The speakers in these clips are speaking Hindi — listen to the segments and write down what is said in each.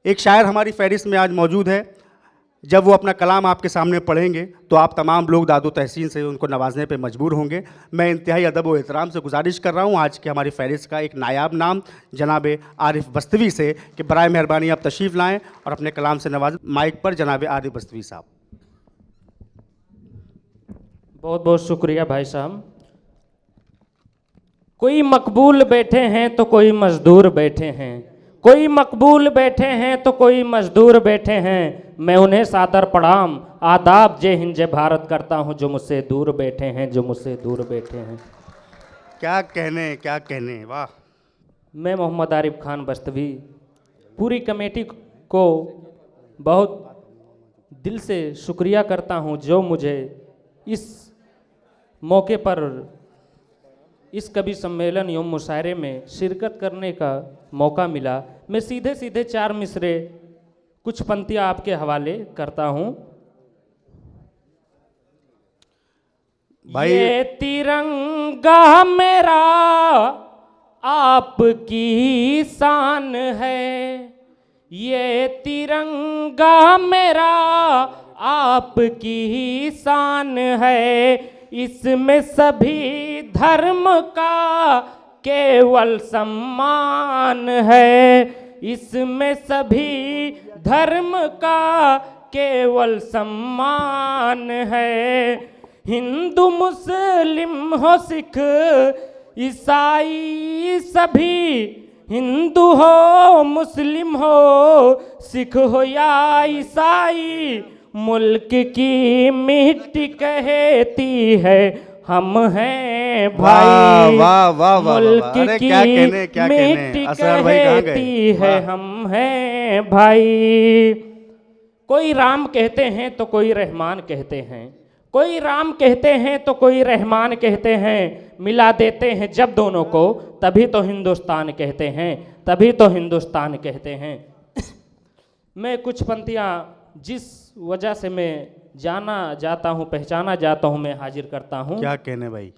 एक शायर हमारी फहरिस्त में आज मौजूद है। जब वो अपना कलाम आपके सामने पढ़ेंगे तो आप तमाम लोग दादो तहसीन से उनको नवाजने पे मजबूर होंगे। मैं इंतहाई अदब व एहतराम से गुजारिश कर रहा हूँ आज के हमारी फहरिस्त का एक नायाब नाम जनाब आरिफ बस्तवी से कि बराए मेहरबानी आप तशरीफ़ लाएँ और अपने कलाम से नवाज। माइक पर जनाब आरिफ बस्तवी साहब। बहुत बहुत शुक्रिया भाई साहब। कोई मकबूल बैठे हैं तो कोई मजदूर बैठे हैं, कोई मकबूल बैठे हैं तो कोई मजदूर बैठे हैं। मैं उन्हें सादर प्रणाम आदाब जय हिंद जय भारत करता हूं जो मुझसे दूर बैठे हैं, जो मुझसे दूर बैठे हैं। क्या कहने, क्या कहने, वाह। मैं मोहम्मद आरिफ खान बस्तवी पूरी कमेटी को बहुत दिल से शुक्रिया करता हूं जो मुझे इस मौके पर इस कवि सम्मेलन एवं मुशायरे में शिरकत करने का मौका मिला। मैं सीधे सीधे 4 मिसरे कुछ पंक्तियाँ आपके हवाले करता हूँ। ये तिरंगा मेरा आपकी शान है, ये तिरंगा मेरा आपकी शान है। इसमें सभी धर्म का केवल सम्मान है, इसमें सभी धर्म का केवल सम्मान है। हिंदू मुस्लिम हो सिख ईसाई सभी, हिंदू हो मुस्लिम हो सिख हो या ईसाई, मुल्क की मिट्टी कहती है हम हैं भाई। वाह वाह वाह, मुल्क की मिट्टी कहती है हम हैं भाई। कोई राम कहते हैं तो कोई रहमान कहते हैं, कोई राम कहते हैं तो कोई रहमान कहते हैं। मिला देते हैं जब दोनों को तभी तो हिंदुस्तान कहते हैं, तभी तो हिंदुस्तान कहते हैं। मैं कुछ पंक्तियाँ जिस वजह से मैं जाना जाता हूँ, पहचाना जाता हूँ, मैं हाजिर करता हूँ। क्या कहने भाई।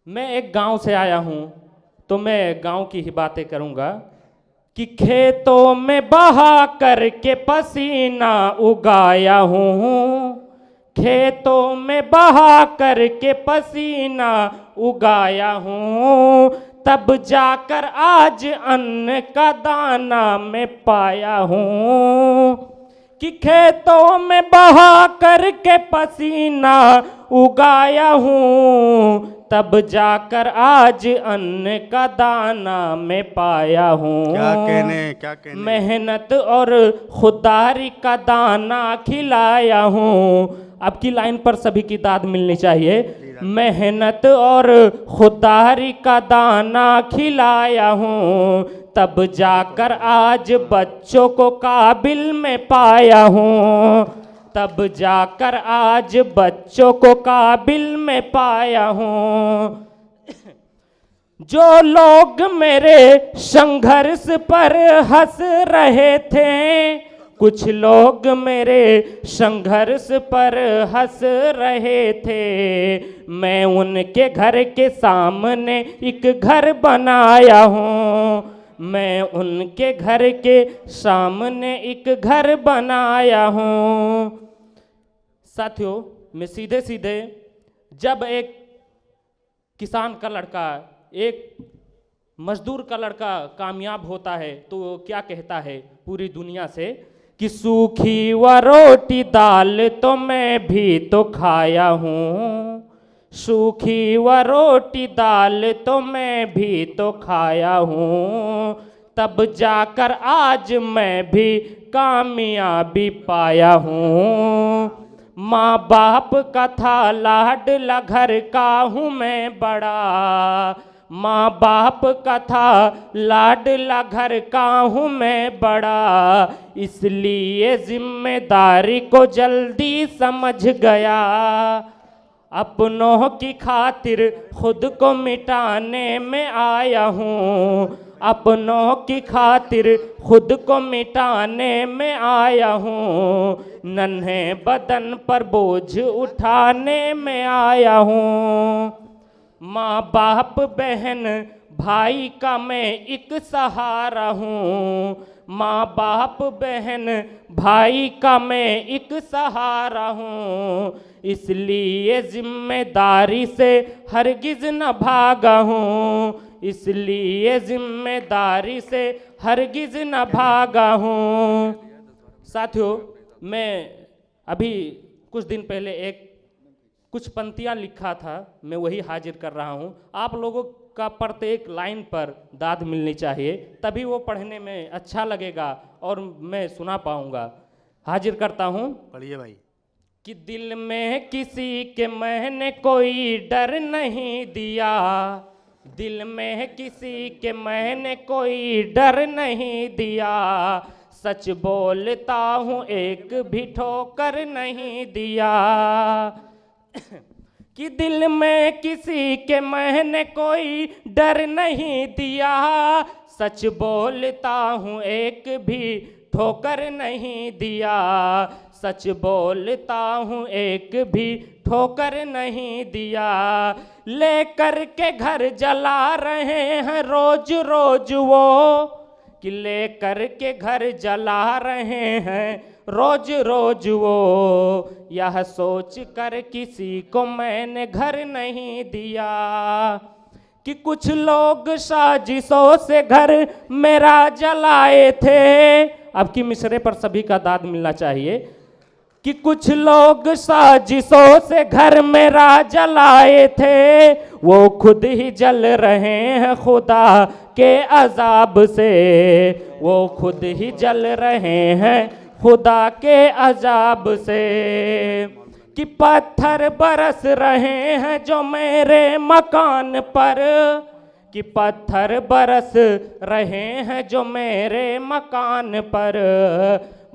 मैं एक गांव से आया हूँ तो मैं गांव की ही बातें करूँगा कि खेतों में बहा करके पसीना उगाया हूँ, खेतों में बहा करके पसीना उगाया हूँ, तब जाकर आज अन्न का दाना मैं पाया हूँ। कि खेतों में बहा करके पसीना उगाया हूँ, तब जाकर आज अन्न का दाना मैं पाया हूँ। क्या कहने, क्या कहने। मेहनत और खुदारी का दाना खिलाया हूँ। आपकी लाइन पर सभी की दाद मिलनी चाहिए। मेहनत और खुदारी का दाना खिलाया हूँ, तब जाकर आज बच्चों को काबिल में पाया हूँ, तब जाकर आज बच्चों को काबिल में पाया हूँ। जो लोग मेरे संघर्ष पर हंस रहे थे, कुछ लोग मेरे संघर्ष पर हंस रहे थे, मैं उनके घर के सामने एक घर बनाया हूँ, मैं उनके घर के सामने एक घर बनाया हूँ। साथियों, मैं सीधे सीधे जब एक किसान का लड़का, एक मजदूर का लड़का कामयाब होता है तो वो क्या कहता है पूरी दुनिया से कि सूखी व रोटी दाल तो मैं भी तो खाया हूँ, सूखी व रोटी दाल तो मैं भी तो खाया हूँ, तब जाकर आज मैं भी कामयाबी पाया हूँ। माँ बाप का था लाडला घर का हूँ मैं बड़ा, माँ बाप का था लाडला घर का हूँ मैं बड़ा, इसलिए जिम्मेदारी को जल्दी समझ गया, अपनों की खातिर खुद को मिटाने में आया हूँ, अपनों की खातिर खुद को मिटाने में आया हूँ, नन्हे बदन पर बोझ उठाने में आया हूँ। माँ बाप बहन भाई का मैं एक सहारा हूँ, माँ बाप बहन भाई का मैं एक सहारा हूँ, इसलिए जिम्मेदारी से हरगिज न भागा हूँ, इसलिए जिम्मेदारी से हरगिज न भागा हूँ। साथियों, मैं अभी कुछ दिन पहले कुछ पंक्तियाँ लिखा था, मैं वही हाजिर कर रहा हूँ। आप लोगों का प्रत्येक लाइन पर दाद मिलनी चाहिए, तभी वो पढ़ने में अच्छा लगेगा और मैं सुना पाऊँगा। हाजिर करता हूँ। पढ़िए भाई। कि दिल में किसी के मैंने कोई डर नहीं दिया, दिल में किसी के मैंने कोई डर नहीं दिया, सच बोलता हूँ एक भी ठोकर नहीं दिया। कि दिल में किसी के मैंने कोई डर नहीं दिया, सच बोलता हूँ एक भी ठोकर नहीं दिया, सच बोलता हूँ एक भी ठोकर नहीं दिया। लेकर के घर जला रहे हैं रोज रोज वो, कि लेकर के घर जला रहे हैं रोज रोज वो, यह सोच कर किसी को मैंने घर नहीं दिया। कि कुछ लोग साजिशों से घर मेरा जलाए थे, अब की मिसरे पर सभी का दाद मिलना चाहिए। कि कुछ लोग साजिशों से घर मेरा जलाए थे, वो खुद ही जल रहे हैं खुदा के अजाब से, वो खुद ही जल रहे हैं खुदा के अजाब से। कि पत्थर बरस रहे हैं जो मेरे मकान पर, कि पत्थर बरस रहे हैं जो मेरे मकान पर,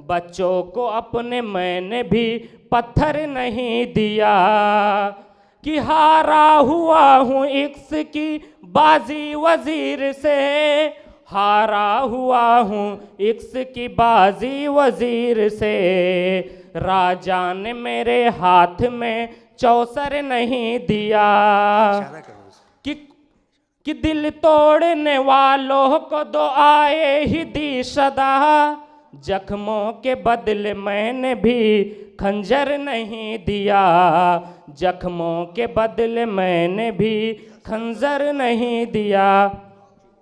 बच्चों को अपने मैंने भी पत्थर नहीं दिया। कि हारा हुआ हूँ इक्स की बाजी वजीर से, हारा हुआ हूँ इक्स की बाजी वजीर से, राजा ने मेरे हाथ में चौसर नहीं दिया। कि दिल तोड़ने वालों को दुआएं ही दी सदा, जख्मों के बदले मैंने भी खंजर नहीं दिया, जख्मों के बदले मैंने भी खंजर नहीं दिया।